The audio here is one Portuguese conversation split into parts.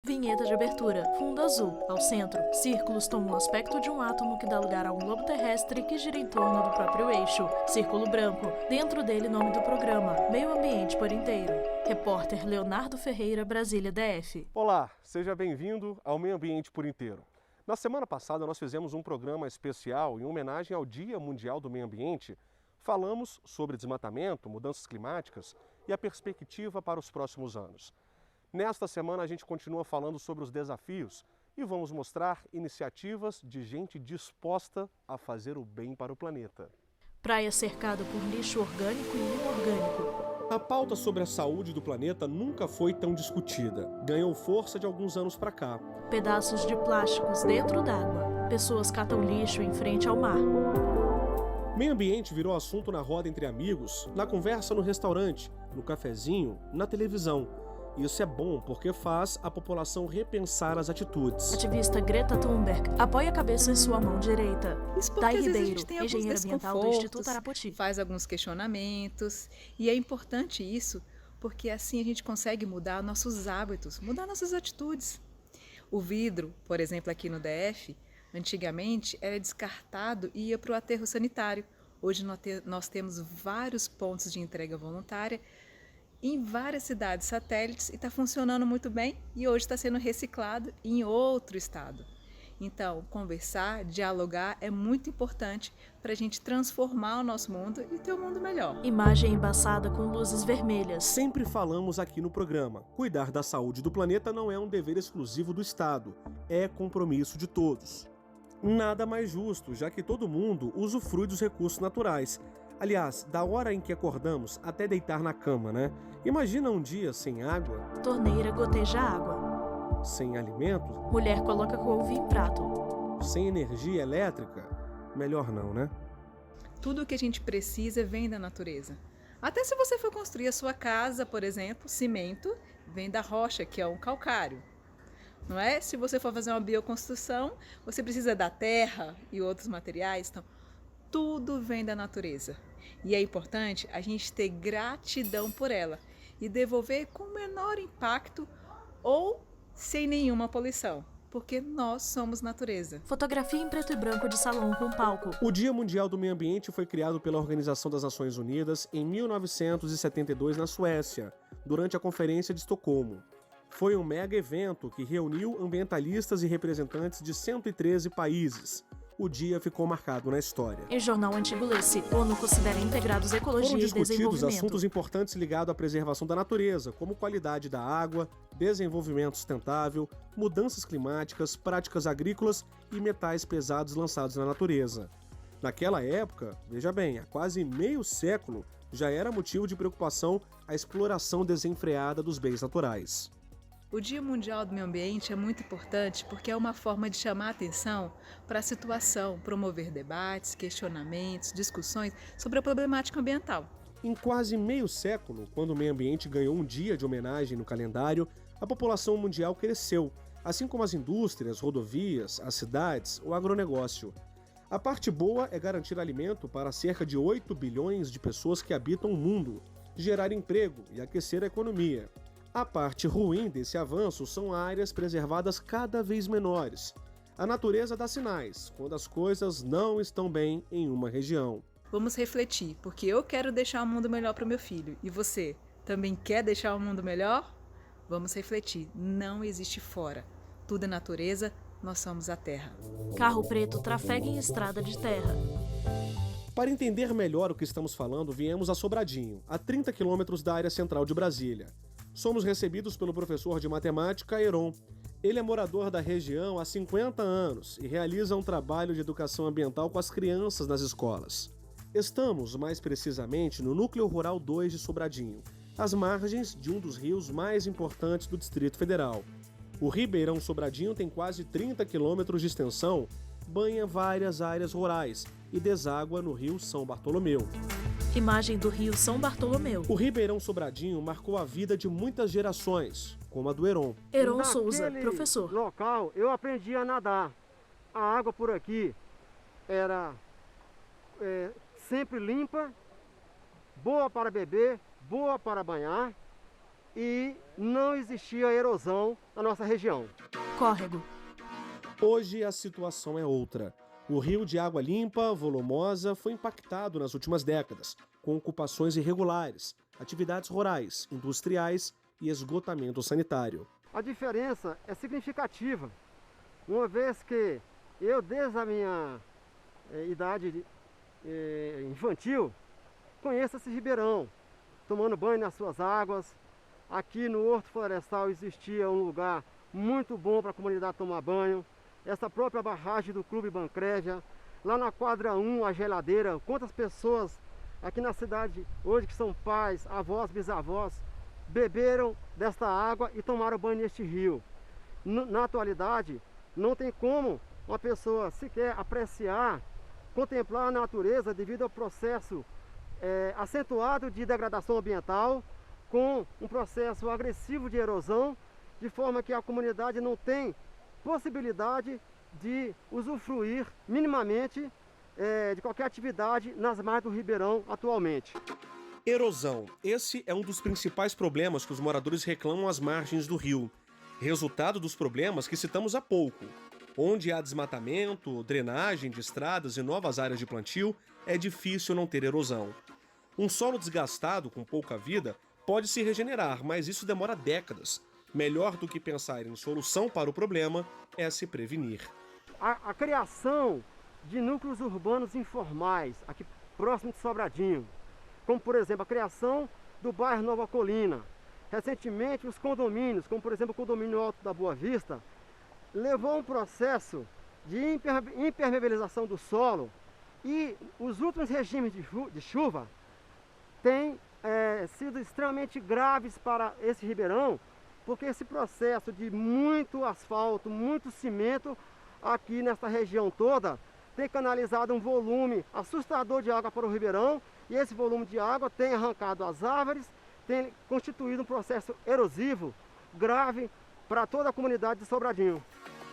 Vinheta de abertura. Fundo azul. Ao centro, círculos tomam o aspecto de um átomo que dá lugar a um globo terrestre que gira em torno do próprio eixo. Círculo branco. Dentro dele, nome do programa. Meio Ambiente por Inteiro. Repórter Leonardo Ferreira, Brasília, DF. Olá, seja bem-vindo ao Meio Ambiente por Inteiro. Na semana passada, nós fizemos um programa especial em homenagem ao Dia Mundial do Meio Ambiente. Falamos sobre desmatamento, mudanças climáticas e a perspectiva para os próximos anos. Nesta semana, a gente continua falando sobre os desafios e vamos mostrar iniciativas de gente disposta a fazer o bem para o planeta. Praia cercada por lixo orgânico e inorgânico. A pauta sobre a saúde do planeta nunca foi tão discutida. Ganhou força de alguns anos para cá. Pedaços de plásticos dentro d'água. Pessoas catam lixo em frente ao mar. Meio ambiente virou assunto na roda entre amigos, na conversa no restaurante, no cafezinho, na televisão. Isso é bom porque faz a população repensar as atitudes. Ativista Greta Thunberg apoia a cabeça em sua mão direita. Isso porque Dai às vezes a Ribeiro, gente tem alguns engenheira ambiental do desconfortos, Instituto Arapoti. faz alguns questionamentos, e é importante isso porque assim a gente consegue mudar nossos hábitos, mudar nossas atitudes. O vidro, por exemplo, aqui no DF, antigamente era descartado e ia para o aterro sanitário. Hoje nós temos vários pontos de entrega voluntária em várias cidades satélites e está funcionando muito bem e hoje está sendo reciclado em outro estado. Então, conversar, dialogar é muito importante para a gente transformar o nosso mundo e ter um mundo melhor. Imagem embaçada com luzes vermelhas. Sempre falamos aqui no programa, cuidar da saúde do planeta não é um dever exclusivo do Estado, é compromisso de todos. Nada mais justo, já que todo mundo usufrui dos recursos naturais. Aliás, da hora em que acordamos até deitar na cama, né? Imagina um dia sem água, Torneira goteja água. sem alimentos, Mulher coloca couve em prato. sem energia elétrica. Melhor não, né? Tudo o que a gente precisa vem da natureza. Até se você for construir a sua casa, por exemplo, cimento vem da rocha, que é um calcário. Não é? Se você for fazer uma bioconstrução, você precisa da terra e outros materiais. Então, tudo vem da natureza. E é importante a gente ter gratidão por ela e devolver com menor impacto ou sem nenhuma poluição, porque nós somos natureza. Fotografia em preto e branco de salão com palco. O Dia Mundial do Meio Ambiente foi criado pela Organização das Nações Unidas em 1972 na Suécia, durante a Conferência de Estocolmo. Foi um mega evento que reuniu ambientalistas e representantes de 113 países. O dia ficou marcado na história. Em jornal Antigo Lê-se, ONU considera integrados ecologia Foram e discutidos desenvolvimento. assuntos importantes ligados à preservação da natureza, como qualidade da água, desenvolvimento sustentável, mudanças climáticas, práticas agrícolas e metais pesados lançados na natureza. Naquela época, veja bem, há quase meio século, já era motivo de preocupação a exploração desenfreada dos bens naturais. O Dia Mundial do Meio Ambiente é muito importante porque é uma forma de chamar a atenção para a situação, promover debates, questionamentos, discussões sobre a problemática ambiental. Em quase meio século, quando o meio ambiente ganhou um dia de homenagem no calendário, a população mundial cresceu, assim como as indústrias, rodovias, as cidades, o agronegócio. A parte boa é garantir alimento para cerca de 8 bilhões de pessoas que habitam o mundo, gerar emprego e aquecer a economia. A parte ruim desse avanço são áreas preservadas cada vez menores. A natureza dá sinais quando as coisas não estão bem em uma região. Vamos refletir, porque eu quero deixar o mundo melhor para o meu filho. E você, também quer deixar o mundo melhor? Vamos refletir, não existe fora. Tudo é natureza, nós somos a terra. Carro preto trafega em estrada de terra. Para entender melhor o que estamos falando, viemos a Sobradinho, a 30 quilômetros da área central de Brasília. Somos recebidos pelo professor de matemática Heron. Ele é morador da região há 50 anos e realiza um trabalho de educação ambiental com as crianças nas escolas. Estamos, mais precisamente, no Núcleo Rural 2 de Sobradinho, às margens de um dos rios mais importantes do Distrito Federal. O Ribeirão Sobradinho tem quase 30 quilômetros de extensão, banha várias áreas rurais e deságua no rio São Bartolomeu. Imagem do rio São Bartolomeu. O Ribeirão Sobradinho marcou a vida de muitas gerações, como a do Heron. Heron Souza, professor. Local, eu aprendi a nadar. A água por aqui era sempre limpa, boa para beber, boa para banhar e não existia erosão na nossa região. Córrego. Hoje a situação é outra. O rio de água limpa, volumosa, foi impactado nas últimas décadas, com ocupações irregulares, atividades rurais, industriais e esgotamento sanitário. A diferença é significativa, uma vez que eu, desde a minha idade infantil, conheço esse ribeirão, tomando banho nas suas águas. Aqui no Horto Florestal existia um lugar muito bom para a comunidade tomar banho. Essa própria barragem do Clube Bancrévia, lá na quadra 1, a geladeira, quantas pessoas aqui na cidade hoje que são pais, avós, bisavós, beberam desta água e tomaram banho neste rio. Na atualidade, não tem como uma pessoa sequer apreciar, contemplar a natureza devido ao processo acentuado de degradação ambiental, com um processo agressivo de erosão, de forma que a comunidade não tem possibilidade de usufruir minimamente de qualquer atividade nas margens do Ribeirão atualmente. Erosão. Esse é um dos principais problemas que os moradores reclamam às margens do rio. Resultado dos problemas que citamos há pouco. Onde há desmatamento, drenagem de estradas e novas áreas de plantio, é difícil não ter erosão. Um solo desgastado, com pouca vida, pode se regenerar, mas isso demora décadas. Melhor do que pensar em solução para o problema é se prevenir. A criação de núcleos urbanos informais, aqui próximo de Sobradinho, como por exemplo a criação do bairro Nova Colina. Recentemente os condomínios, como por exemplo o condomínio Alto da Boa Vista, levou a um processo de impermeabilização do solo, e os últimos regimes de chuva têm sido extremamente graves para esse ribeirão, porque esse processo de muito asfalto, muito cimento aqui nesta região toda tem canalizado um volume assustador de água para o ribeirão, e esse volume de água tem arrancado as árvores, tem constituído um processo erosivo grave para toda a comunidade de Sobradinho.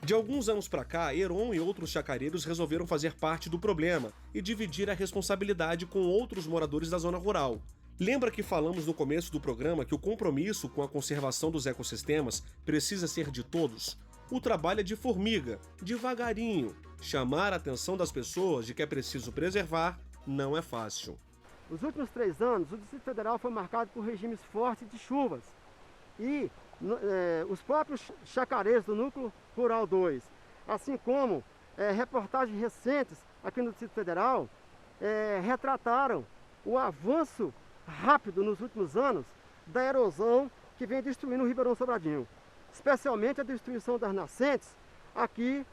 De alguns anos para cá, Heron e outros chacareiros resolveram fazer parte do problema e dividir a responsabilidade com outros moradores da zona rural. Lembra que falamos no começo do programa que o compromisso com a conservação dos ecossistemas precisa ser de todos? O trabalho é de formiga, devagarinho. Chamar a atenção das pessoas de que é preciso preservar não é fácil. Nos últimos 3 anos, o Distrito Federal foi marcado por regimes fortes de chuvas. E os próprios chacareiros do Núcleo Rural 2, assim como reportagens recentes aqui no Distrito Federal, retrataram o avanço rápido nos últimos anos da erosão que vem destruindo o Ribeirão Sobradinho. Especialmente a destruição das nascentes aqui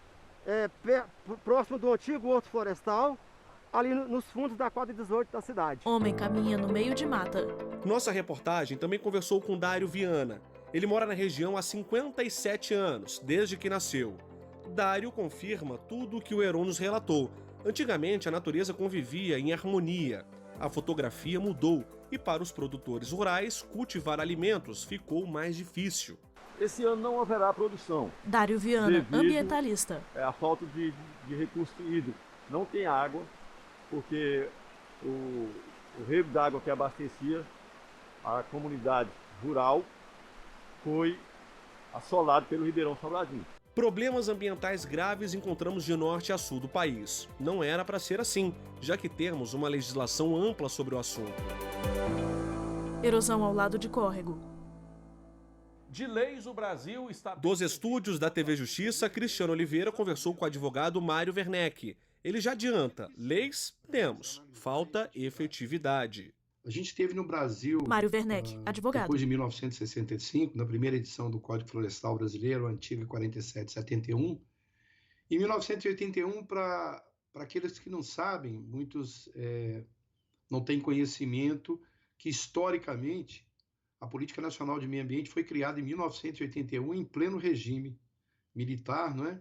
próximo do antigo Horto Florestal, ali nos fundos da quadra 18 da cidade. Homem caminha no meio de mata. Nossa reportagem também conversou com Dário Viana. Ele mora na região há 57 anos, desde que nasceu. Dário confirma tudo o que o Heron nos relatou. Antigamente, a natureza convivia em harmonia. A fotografia mudou e, para os produtores rurais, cultivar alimentos ficou mais difícil. Esse ano não haverá produção. Dário Viana, ambientalista. A falta de recurso hídrico. Não tem água, porque o rego d'água que abastecia a comunidade rural foi assolado pelo Ribeirão Sobradinho. Problemas ambientais graves encontramos de norte a sul do país. Não era para ser assim, já que temos uma legislação ampla sobre o assunto. Erosão ao lado de córrego. De leis, o Brasil está... Dos estúdios da TV Justiça, Cristiano Oliveira conversou com o advogado Mário Werneck. Ele já adianta, leis temos, falta efetividade. A gente teve no Brasil, Mário Werneck, advogado. Depois de 1965, na primeira edição do Código Florestal Brasileiro, a antiga 4771, em 1981, para aqueles que não sabem, muitos não têm conhecimento, que historicamente a Política Nacional de Meio Ambiente foi criada em 1981 em pleno regime militar, não é?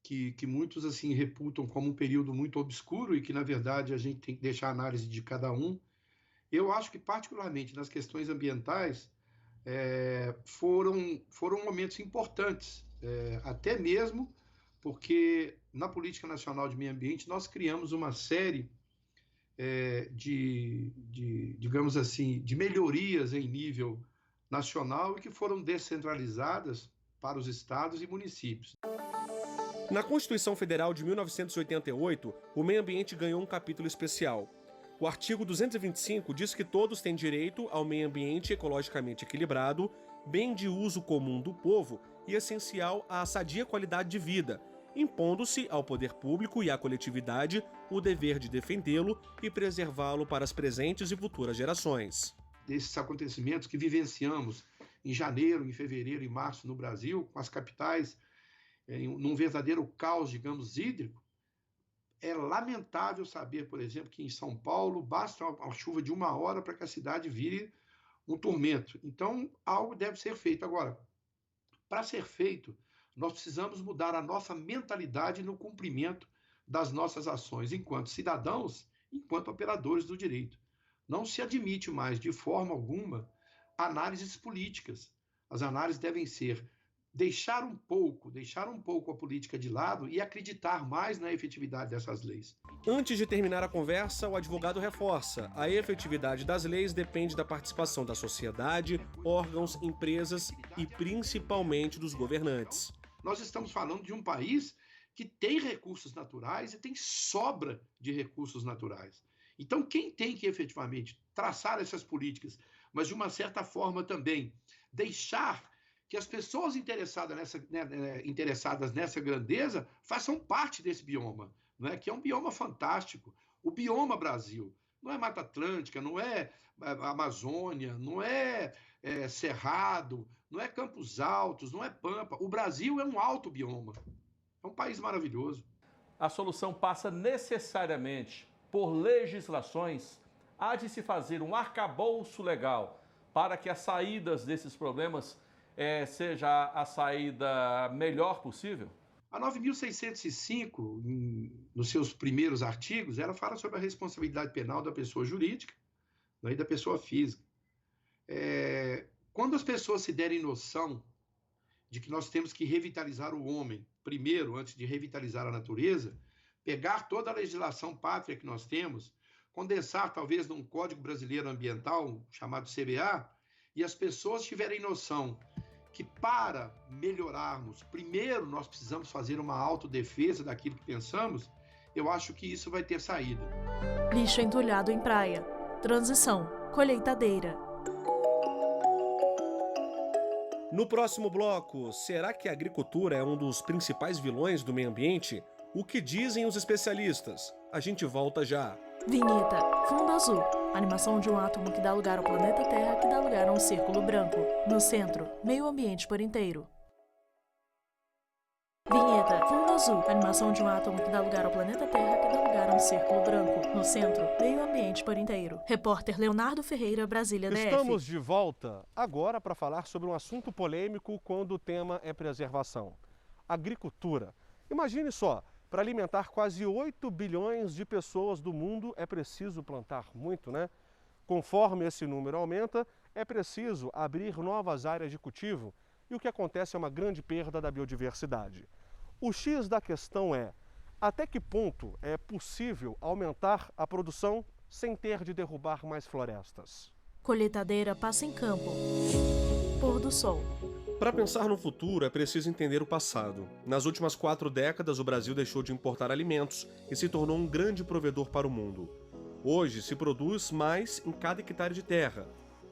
Que muitos assim reputam como um período muito obscuro e que, na verdade, a gente tem que deixar a análise de cada um. Eu acho que, particularmente nas questões ambientais, foram momentos importantes, até mesmo porque na Política Nacional de Meio Ambiente nós criamos uma série digamos assim, de melhorias em nível nacional e que foram descentralizadas para os estados e municípios. Na Constituição Federal de 1988, o meio ambiente ganhou um capítulo especial. O artigo 225 diz que todos têm direito ao meio ambiente ecologicamente equilibrado, bem de uso comum do povo e essencial à sadia qualidade de vida, impondo-se ao poder público e à coletividade o dever de defendê-lo e preservá-lo para as presentes e futuras gerações. Esses acontecimentos que vivenciamos em janeiro, em fevereiro e março no Brasil, com as capitais num verdadeiro caos, digamos, hídrico, é lamentável saber, por exemplo, que em São Paulo basta uma chuva de 1 hora para que a cidade vire um tormento. Então, algo deve ser feito. Agora, para ser feito, nós precisamos mudar a nossa mentalidade no cumprimento das nossas ações, enquanto cidadãos, enquanto operadores do direito. Não se admite mais, de forma alguma, análises políticas. As análises devem ser deixar um pouco a política de lado e acreditar mais na efetividade dessas leis. Antes de terminar a conversa, o advogado reforça: a efetividade das leis depende da participação da sociedade, órgãos, empresas e principalmente dos governantes. Nós estamos falando de um país que tem recursos naturais e tem sobra de recursos naturais. Então, quem tem que efetivamente traçar essas políticas, mas de uma certa forma também deixar que as pessoas interessadas nessa grandeza façam parte desse bioma, não é? Que é um bioma fantástico. O bioma Brasil não é Mata Atlântica, não é Amazônia, não é Cerrado, não é Campos Altos, não é Pampa. O Brasil é um alto bioma. É um país maravilhoso. A solução passa necessariamente por legislações. Há de se fazer um arcabouço legal para que as saídas desses problemas seja a saída melhor possível? A 9.605, nos seus primeiros artigos, ela fala sobre a responsabilidade penal da pessoa jurídica, né, e da pessoa física. Quando as pessoas se derem noção de que nós temos que revitalizar o homem, primeiro, antes de revitalizar a natureza, pegar toda a legislação pátria que nós temos, condensar talvez num Código Brasileiro Ambiental, chamado CBA, e as pessoas tiverem noção que para melhorarmos, primeiro nós precisamos fazer uma autodefesa daquilo que pensamos, eu acho que isso vai ter saída. Lixo entulhado em praia. Transição. Colheitadeira. No próximo bloco, será que a agricultura é um dos principais vilões do meio ambiente? O que dizem os especialistas? A gente volta já. Vinheta. Fundo azul. Animação de um átomo que dá lugar ao planeta Terra, que dá lugar a um círculo branco. No centro, meio ambiente por inteiro. Vinheta. Fundo azul. Animação de um átomo que dá lugar ao planeta Terra, que dá lugar a um círculo branco. No centro, meio ambiente por inteiro. Repórter Leonardo Ferreira, Brasília, DF. Estamos de volta agora para falar sobre um assunto polêmico quando o tema é preservação. Agricultura. Imagine só. Para alimentar quase 8 bilhões de pessoas do mundo é preciso plantar muito, né? Conforme esse número aumenta, é preciso abrir novas áreas de cultivo e o que acontece é uma grande perda da biodiversidade. O X da questão é: até que ponto é possível aumentar a produção sem ter de derrubar mais florestas? Colheitadeira passa em campo. Pôr do sol. Para pensar no futuro, é preciso entender o passado. Nas últimas 4 décadas, o Brasil deixou de importar alimentos e se tornou um grande provedor para o mundo. Hoje, se produz mais em cada hectare de terra.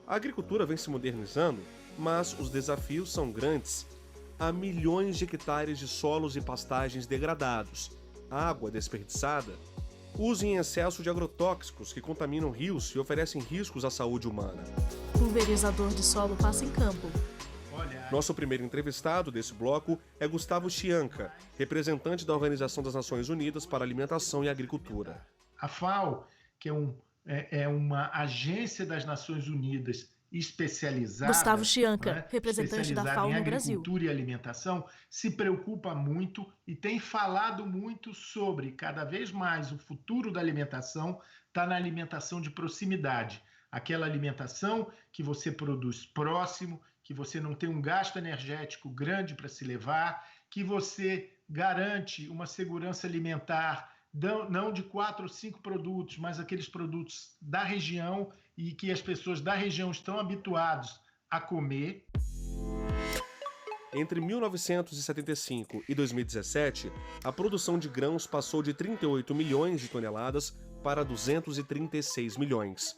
A agricultura vem se modernizando, mas os desafios são grandes. Há milhões de hectares de solos e pastagens degradados, água desperdiçada, uso em excesso de agrotóxicos que contaminam rios e oferecem riscos à saúde humana. Pulverizador de solo passa em campo. Nosso primeiro entrevistado desse bloco é Gustavo Chianca, representante da Organização das Nações Unidas para Alimentação e Agricultura. A FAO, que é uma agência das Nações Unidas especializada, Gustavo Chianca, representante da FAO no Brasil. Agricultura e alimentação, se preocupa muito e tem falado muito sobre, cada vez mais, o futuro da alimentação está na alimentação de proximidade. Aquela alimentação que você produz próximo, que você não tem um gasto energético grande para se levar, que você garante uma segurança alimentar, não de 4 ou 5 produtos, mas aqueles produtos da região e que as pessoas da região estão habituados a comer. Entre 1975 e 2017, a produção de grãos passou de 38 milhões de toneladas para 236 milhões.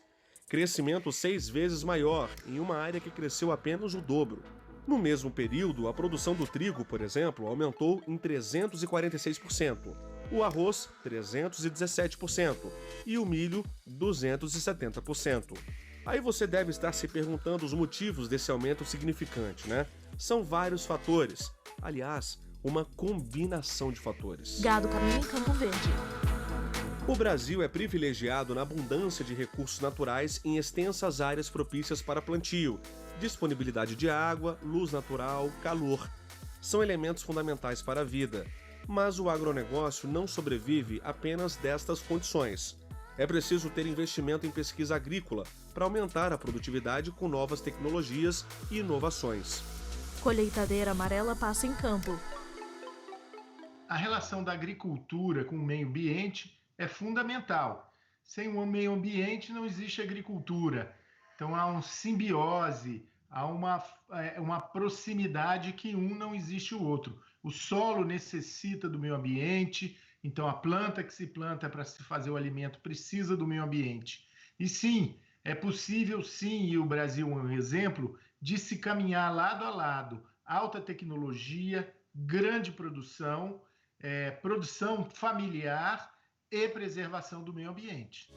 Crescimento 6 vezes maior em uma área que cresceu apenas o dobro. No mesmo período, a produção do trigo, por exemplo, aumentou em 346%, o arroz 317% e o milho 270%. Aí você deve estar se perguntando os motivos desse aumento significante, né? São vários fatores. Aliás, uma combinação de fatores. Gado caminha em Campo Verde. O Brasil é privilegiado na abundância de recursos naturais em extensas áreas propícias para plantio, disponibilidade de água, luz natural, calor. São elementos fundamentais para a vida. Mas o agronegócio não sobrevive apenas destas condições. É preciso ter investimento em pesquisa agrícola para aumentar a produtividade com novas tecnologias e inovações. Colheitadeira amarela passa em campo. A relação da agricultura com o meio ambiente é fundamental. Sem o meio ambiente não existe agricultura. Então há uma simbiose, há uma proximidade que um não existe o outro. O solo necessita do meio ambiente, então a planta que se planta para se fazer o alimento precisa do meio ambiente. E sim, é possível sim, e o Brasil é um exemplo, de se caminhar lado a lado, alta tecnologia, grande produção, produção familiar e preservação do meio ambiente.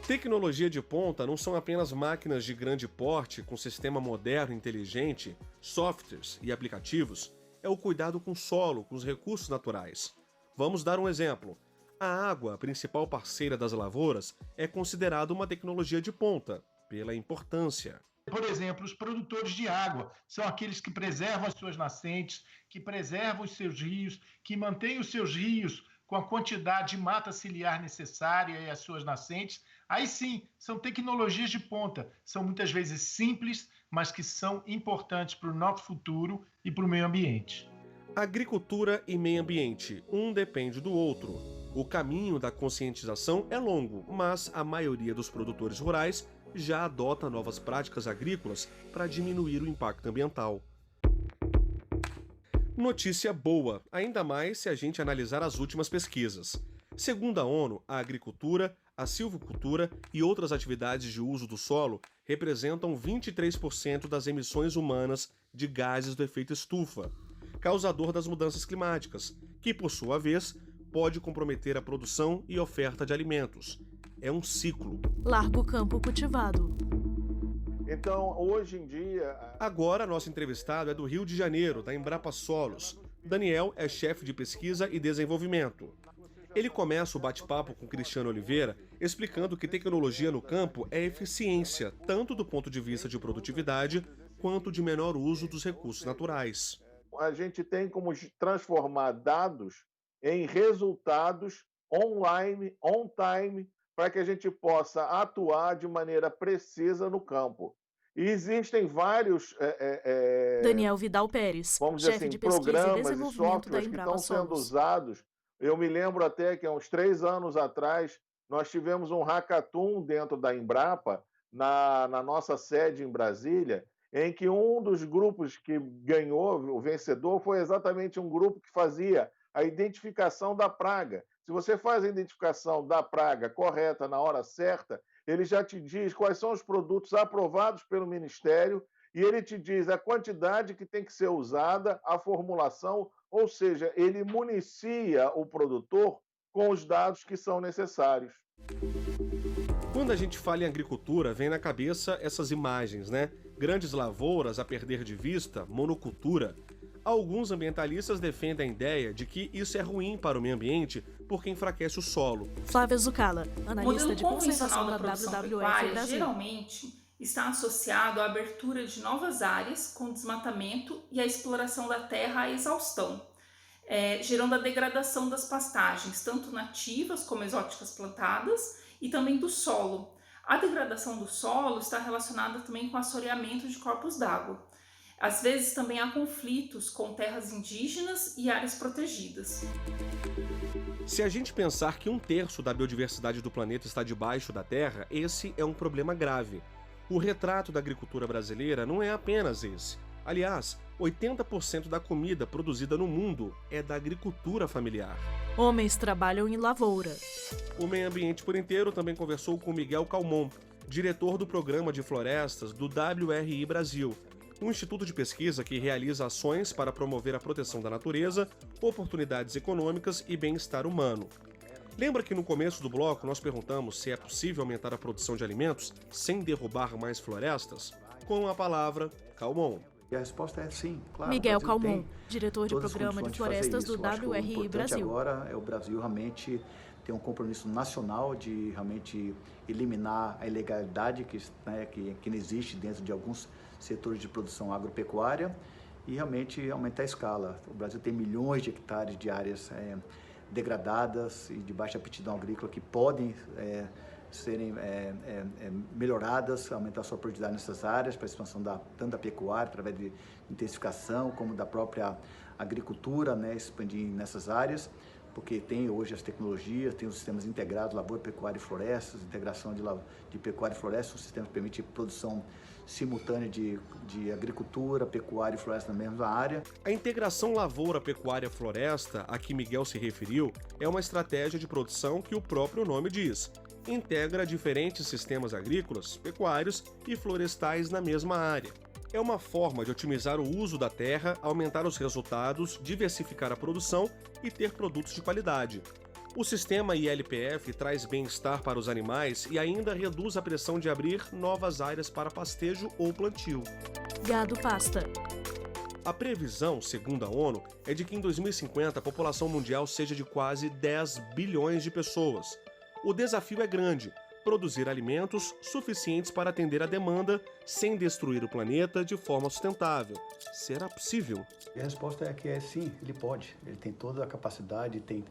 Tecnologia de ponta não são apenas máquinas de grande porte com sistema moderno e inteligente, softwares e aplicativos, é o cuidado com o solo, com os recursos naturais. Vamos dar um exemplo. A água, a principal parceira das lavouras, é considerada uma tecnologia de ponta, pela importância. Por exemplo, os produtores de água são aqueles que preservam as suas nascentes, que preservam os seus rios, que mantêm os seus rios com a quantidade de mata ciliar necessária e as suas nascentes. Aí sim, são tecnologias de ponta, são muitas vezes simples, mas que são importantes para o nosso futuro e para o meio ambiente. Agricultura e meio ambiente, um depende do outro. O caminho da conscientização é longo, mas a maioria dos produtores rurais já adota novas práticas agrícolas para diminuir o impacto ambiental. Notícia boa, ainda mais se a gente analisar as últimas pesquisas. Segundo a ONU, a agricultura, a silvicultura e outras atividades de uso do solo representam 23% das emissões humanas de gases do efeito estufa, causador das mudanças climáticas, que, por sua vez, pode comprometer a produção e oferta de alimentos. É um ciclo. Largo campo cultivado. Então, hoje em dia... Agora, nosso entrevistado é do Rio de Janeiro, da Embrapa Solos. Daniel é chefe de pesquisa e desenvolvimento. Ele começa o bate-papo com Cristiano Oliveira explicando que tecnologia no campo é eficiência, tanto do ponto de vista de produtividade, quanto de menor uso dos recursos naturais. A gente tem como transformar dados em resultados online, on time, para que a gente possa atuar de maneira precisa no campo. E existem vários Daniel Vidal Pérez, vamos dizer chefe assim, de pesquisa e programas e desenvolvimento da softwares que Embrapa estão sendo Solos. usados. Eu me lembro até que há uns 3 anos atrás nós tivemos um hackathon dentro da Embrapa, na nossa sede em Brasília, em que um dos grupos que ganhou, o vencedor, foi exatamente um grupo que fazia a identificação da praga. Se você faz a identificação da praga correta na hora certa, ele já te diz quais são os produtos aprovados pelo Ministério e ele te diz a quantidade que tem que ser usada, a formulação, ou seja, ele municia o produtor com os dados que são necessários. Quando a gente fala em agricultura, vem na cabeça essas imagens, né? Grandes lavouras a perder de vista, monocultura. Alguns ambientalistas defendem a ideia de que isso é ruim para o meio ambiente porque enfraquece o solo. Flávia Zucala, analista de conservação da produção WWF pecuária, Brasil. geralmente está associado à abertura de novas áreas com desmatamento e a exploração da terra à exaustão, gerando a degradação das pastagens, tanto nativas como exóticas plantadas, e também do solo. A degradação do solo está relacionada também com o assoreamento de corpos d'água. Às vezes também há conflitos com terras indígenas e áreas protegidas. Se a gente pensar que 1/3 da biodiversidade do planeta está debaixo da Terra, esse é um problema grave. O retrato da agricultura brasileira não é apenas esse. Aliás, 80% da comida produzida no mundo é da agricultura familiar. Homens trabalham em lavoura. O Meio Ambiente por Inteiro também conversou com Miguel Calmon, diretor do Programa de Florestas do WRI Brasil, um instituto de pesquisa que realiza ações para promover a proteção da natureza, oportunidades econômicas e bem-estar humano. Lembra que no começo do bloco nós perguntamos se é possível aumentar a produção de alimentos sem derrubar mais florestas? Com a palavra, Calmon. E a resposta é sim, claro. Miguel Calmon, diretor de Programa de Florestas do WRI Brasil. Agora é o Brasil realmente ter um compromisso nacional de realmente eliminar a ilegalidade que existe dentro de alguns setores de produção agropecuária e realmente aumentar a escala. O Brasil tem milhões de hectares de áreas degradadas e de baixa aptidão agrícola que podem serem melhoradas, aumentar a sua produtividade nessas áreas, para a expansão tanto da pecuária, através de intensificação, como da própria agricultura, expandir nessas áreas, porque tem hoje as tecnologias, tem os sistemas integrados, lavoura, pecuária e florestas, integração de pecuária e floresta, o sistema que permite produção simultânea de agricultura, pecuária e floresta na mesma área. A integração lavoura-pecuária-floresta, a que Miguel se referiu, é uma estratégia de produção que o próprio nome diz. Integra diferentes sistemas agrícolas, pecuários e florestais na mesma área. É uma forma de otimizar o uso da terra, aumentar os resultados, diversificar a produção e ter produtos de qualidade. O sistema ILPF traz bem-estar para os animais e ainda reduz a pressão de abrir novas áreas para pastejo ou plantio. Gado pasta. A previsão, segundo a ONU, é de que em 2050 a população mundial seja de quase 10 bilhões de pessoas. O desafio é grande: produzir alimentos suficientes para atender a demanda sem destruir o planeta de forma sustentável. Será possível? E a resposta é que sim, ele pode. Ele tem toda a capacidade, tem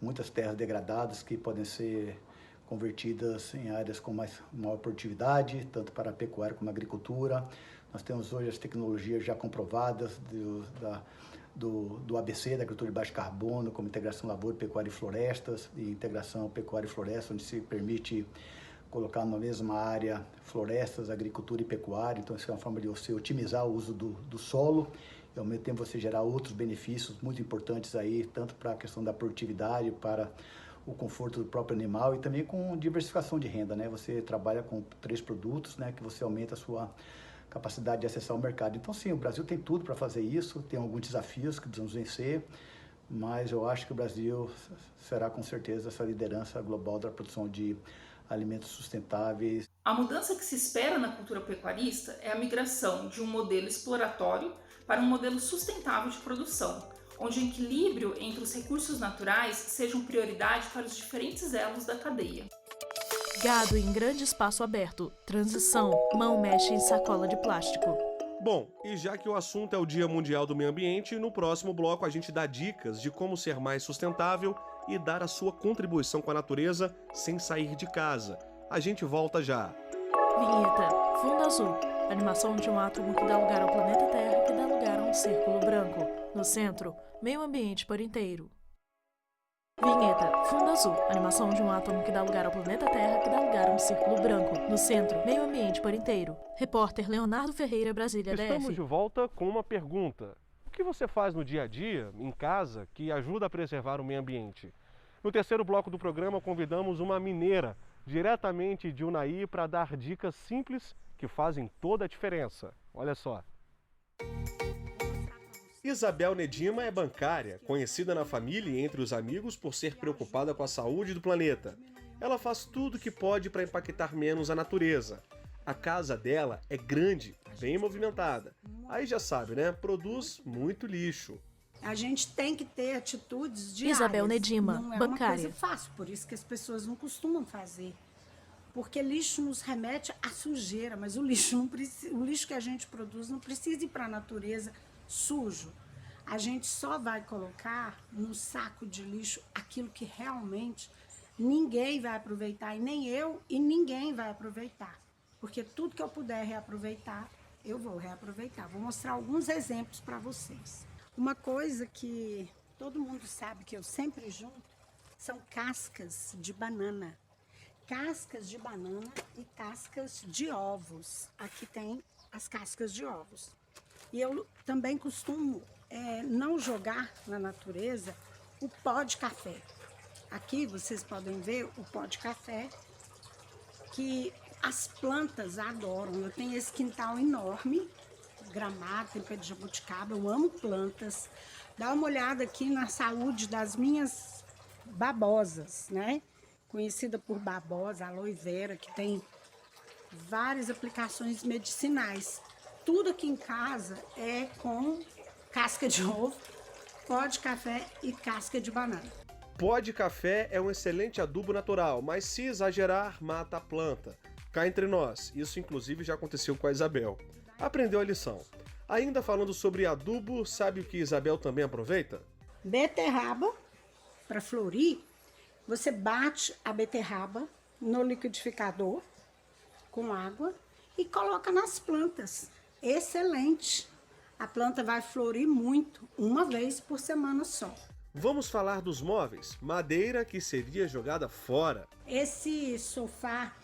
muitas terras degradadas que podem ser convertidas em áreas com maior produtividade, tanto para a pecuária como a agricultura. Nós temos hoje as tecnologias já comprovadas do ABC, da agricultura de baixo carbono, como integração lavoura, pecuária e florestas, e integração pecuária e floresta, onde se permite colocar na mesma área florestas, agricultura e pecuária. Então, isso é uma forma de você otimizar o uso do solo e, ao mesmo tempo, você gerar outros benefícios muito importantes aí, tanto para a questão da produtividade, para o conforto do próprio animal e também com diversificação de renda, Você trabalha com 3 produtos, que você aumenta a sua capacidade de acessar o mercado. Então, sim, o Brasil tem tudo para fazer isso, tem alguns desafios que precisamos vencer, mas eu acho que o Brasil será, com certeza, essa liderança global da produção de alimentos sustentáveis. A mudança que se espera na cultura pecuarista é a migração de um modelo exploratório para um modelo sustentável de produção, onde o equilíbrio entre os recursos naturais sejam prioridade para os diferentes elos da cadeia. Gado em grande espaço aberto. Transição. Mão mexe em sacola de plástico. Bom, e já que o assunto é o Dia Mundial do Meio Ambiente, no próximo bloco a gente dá dicas de como ser mais sustentável e dar a sua contribuição com a natureza sem sair de casa. A gente volta já. Vinheta. Fundo azul. Animação de um átomo que dá lugar ao planeta Terra, que dá lugar a um círculo branco. No centro, meio ambiente por inteiro. Vinheta. Fundo azul. Animação de um átomo que dá lugar ao planeta Terra, que dá lugar a um círculo branco. No centro, meio ambiente por inteiro. Repórter Leonardo Ferreira, Brasília, DF. Estamos de volta com uma pergunta. O que você faz no dia a dia, em casa, que ajuda a preservar o meio ambiente? No terceiro bloco do programa, convidamos uma mineira, diretamente de Unai, para dar dicas simples que fazem toda a diferença. Olha só. Isabel Nedima é bancária, conhecida na família e entre os amigos por ser preocupada com a saúde do planeta. Ela faz tudo o que pode para impactar menos a natureza. A casa dela é grande, bem movimentada. Aí já sabe, Produz muito lixo. A gente tem que ter atitudes diárias. Isabel Nedima, não é bancária. uma coisa fácil, por isso que as pessoas não costumam fazer. Porque lixo nos remete à sujeira, mas o lixo que a gente produz não precisa ir para a natureza sujo. A gente só vai colocar no saco de lixo aquilo que realmente ninguém vai aproveitar, e nem eu e ninguém vai aproveitar. Porque tudo que eu puder reaproveitar, eu vou reaproveitar. Vou mostrar alguns exemplos para vocês. Uma coisa que todo mundo sabe que eu sempre junto são cascas de banana. cascas de banana e cascas de ovos. Aqui tem as cascas de ovos. E eu também costumo não jogar na natureza o pó de café. Aqui vocês podem ver o pó de café que as plantas adoram. Eu tenho esse quintal enorme, gramado, tem pé de jabuticaba, eu amo plantas. Dá uma olhada aqui na saúde das minhas babosas, né? Conhecida por babosa, aloe vera, que tem várias aplicações medicinais. Tudo aqui em casa é com casca de ovo, pó de café e casca de banana. Pó de café é um excelente adubo natural, mas se exagerar, mata a planta. Cá entre nós, isso inclusive já aconteceu com a Isabel. Aprendeu a lição. Ainda falando sobre adubo, sabe o que Isabel também aproveita? Beterraba, para florir, você bate a beterraba no liquidificador com água e coloca nas plantas. Excelente! A planta vai florir muito, uma vez por semana só. Vamos falar dos móveis, madeira que seria jogada fora. Esse sofá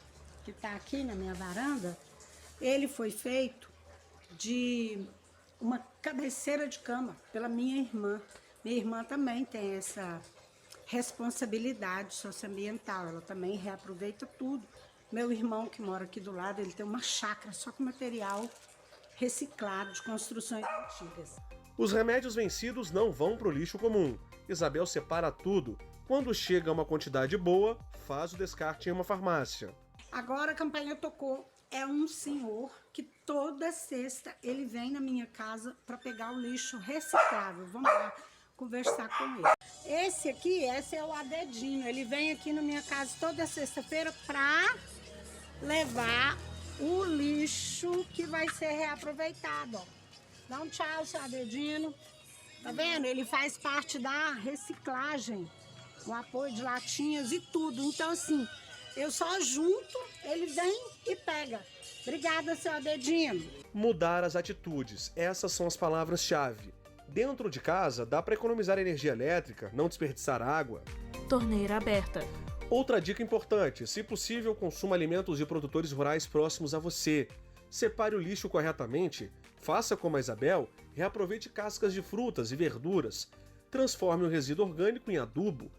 que está aqui na minha varanda, ele foi feito de uma cabeceira de cama pela minha irmã. Minha irmã também tem essa responsabilidade socioambiental, ela também reaproveita tudo. Meu irmão, que mora aqui do lado, ele tem uma chácara só com material reciclado de construções antigas. Os remédios vencidos não vão para o lixo comum. Isabel separa tudo. Quando chega uma quantidade boa, faz o descarte em uma farmácia. Agora a campainha tocou. É um senhor que toda sexta ele vem na minha casa para pegar o lixo reciclável. Vamos lá conversar com ele. Esse é o Adedinho. Ele vem aqui na minha casa toda sexta-feira para levar o lixo que vai ser reaproveitado. Ó. Dá um tchau, seu Adedino. Tá vendo? Ele faz parte da reciclagem, o apoio de latinhas e tudo. Então, assim, eu só junto, ele vem e pega. Obrigada, seu Adedino. Mudar as atitudes. Essas são as palavras-chave. Dentro de casa, dá para economizar energia elétrica, não desperdiçar água. Torneira aberta. Outra dica importante, se possível, consuma alimentos de produtores rurais próximos a você. Separe o lixo corretamente, faça como a Isabel, reaproveite cascas de frutas e verduras, transforme o resíduo orgânico em adubo.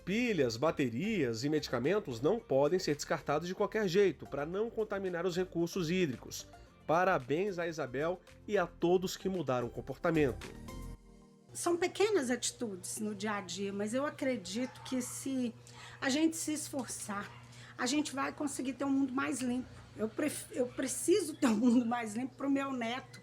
Pilhas, baterias e medicamentos não podem ser descartados de qualquer jeito, para não contaminar os recursos hídricos. Parabéns a Isabel e a todos que mudaram o comportamento. São pequenas atitudes no dia a dia, mas eu acredito que se a gente se esforçar, a gente vai conseguir ter um mundo mais limpo. Eu preciso ter um mundo mais limpo para o meu neto,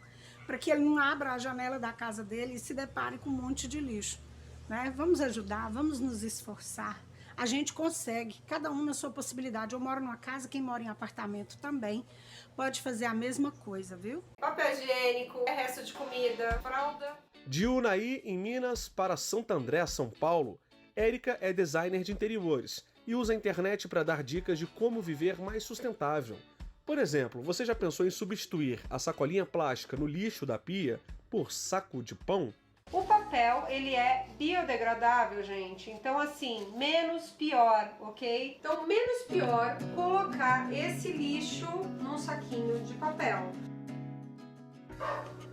para que ele não abra a janela da casa dele e se depare com um monte de lixo. Né? Vamos ajudar, vamos nos esforçar. A gente consegue, cada um na sua possibilidade. Eu moro numa casa, quem mora em apartamento também pode fazer a mesma coisa, viu? Papel higiênico, resto de comida, fralda. De Unai, em Minas, para Santo André, São Paulo, Érica é designer de interiores e usa a internet para dar dicas de como viver mais sustentável. Por exemplo, você já pensou em substituir a sacolinha plástica no lixo da pia por saco de pão? O papel, ele é biodegradável, gente. Então, assim, menos pior, ok? Então, menos pior colocar esse lixo num saquinho de papel.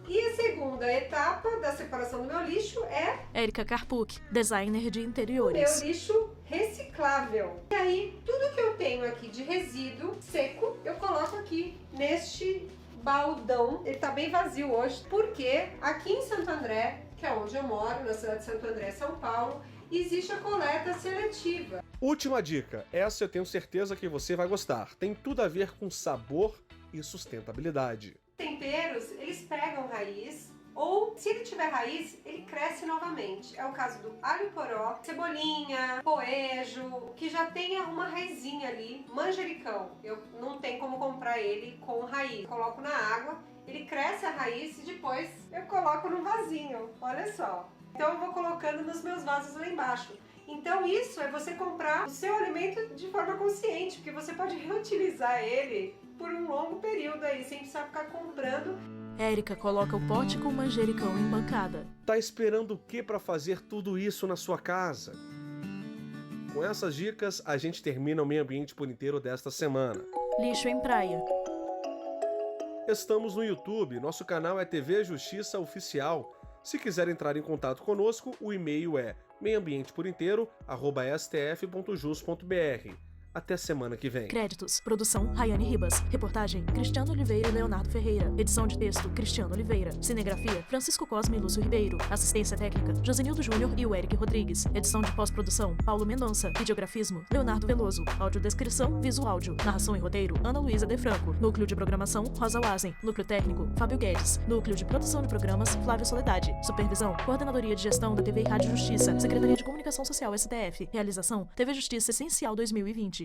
E a segunda etapa da separação do meu lixo é... Érica Carpuc, designer de o interiores. meu lixo reciclável. E aí, tudo que eu tenho aqui de resíduo seco, eu coloco aqui neste baldão. Ele tá bem vazio hoje, porque aqui em Santo André, que é onde eu moro, na cidade de Santo André, São Paulo, existe a coleta seletiva. Última dica, essa eu tenho certeza que você vai gostar. Tem tudo a ver com sabor e sustentabilidade. Temperos, eles pegam raiz, ou se ele tiver raiz, ele cresce novamente. É o caso do alho poró, cebolinha, poejo, que já tenha uma raizinha ali, manjericão. Eu não tenho como comprar ele com raiz. Coloco na água, ele cresce a raiz e depois eu coloco no vasinho, olha só. Então eu vou colocando nos meus vasos lá embaixo. Então isso é você comprar o seu alimento de forma consciente, porque você pode reutilizar ele por um longo período aí, sem precisar ficar comprando. Érica coloca o pote com manjericão em bancada. Tá esperando o que para fazer tudo isso na sua casa? Com essas dicas, a gente termina o Meio Ambiente por Inteiro desta semana. Lixo em praia. Estamos no YouTube, nosso canal é TV Justiça Oficial. Se quiser entrar em contato conosco, o e-mail é meioambienteporinteiro@stf.jus.br. Até semana que vem. Créditos. Produção, Rayane Ribas. Reportagem, Cristiano Oliveira e Leonardo Ferreira. Edição de texto, Cristiano Oliveira. Cinegrafia, Francisco Cosme e Lúcio Ribeiro. Assistência técnica, Josenildo Júnior e o Eric Rodrigues. Edição de pós-produção, Paulo Mendonça. Videografismo, Leonardo Veloso. Audiodescrição, Visuáudio. Narração e roteiro, Ana Luísa De Franco. Núcleo de programação, Rosa Wazen. Núcleo técnico, Fábio Guedes. Núcleo de produção de programas, Flávio Soledade. Supervisão, Coordenadoria de Gestão da TV e Rádio Justiça. Secretaria de Comunicação Social, STF. Realização, TV Justiça Essencial 2020.